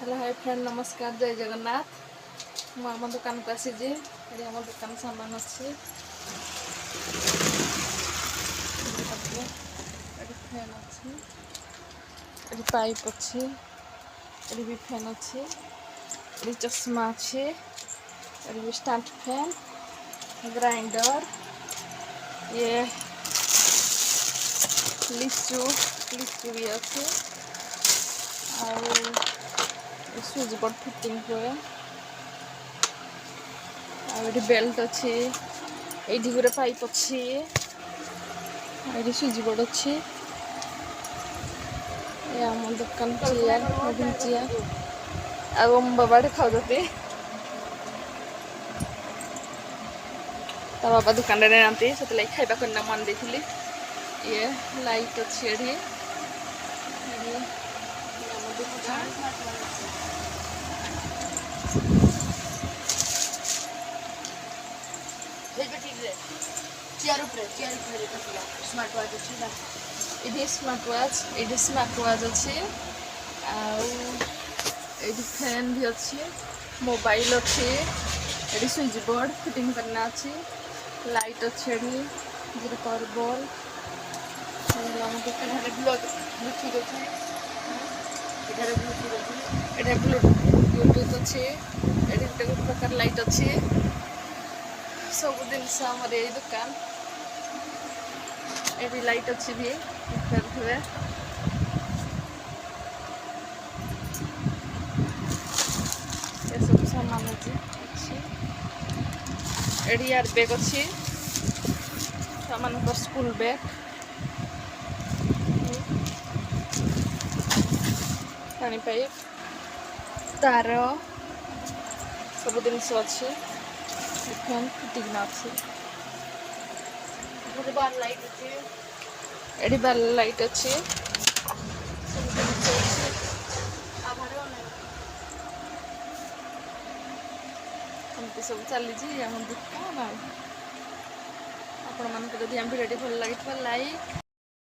hello hi friend नमस्कार जय जगन्नाथ मु आम दुकान को आसी आम दुकान सामान अच्छी फैन अच्छी पाइप अच्छी भी फैन अच्छी चश्मा अच्छी भी स्टैंड फैन ग्राइंडर ये लिचू लिचू भी अच्छे और स्विच बोर्ड फिटिंग हुए और बेल्ट अच्छी ये गोटे पाइप अच्छी स्विच बोर्ड अच्छी आम दुकान चेयर वुडन चेयर आ बाबा खाते बाबा दुकान नाती से खाइबा करना मन देती ये लाइट अच्छी स्मार्ट वाच स्मार्ट वाच अच्छी फैन भी अच्छी मोबाइल अच्छी ये स्विच बोर्ड फिटिंग करना अच्छी लाइट अच्छी पावर बॉल ब्लूटूथ अच्छी ये गोटे प्रकार लाइट अच्छी सब जिनस दुकान ये लाइट अच्छी भी थे ये सब सामान अच्छी एयार बैग अच्छी सामान स्कूल बैग पानी पाइप तार सब जिनस अच्छी फैन फिटिंग अच्छी बार लाइट अच्छे एडी बार लाइट अच्छी सब चली दुकान आपण मान भिडियो भल लगी लाइक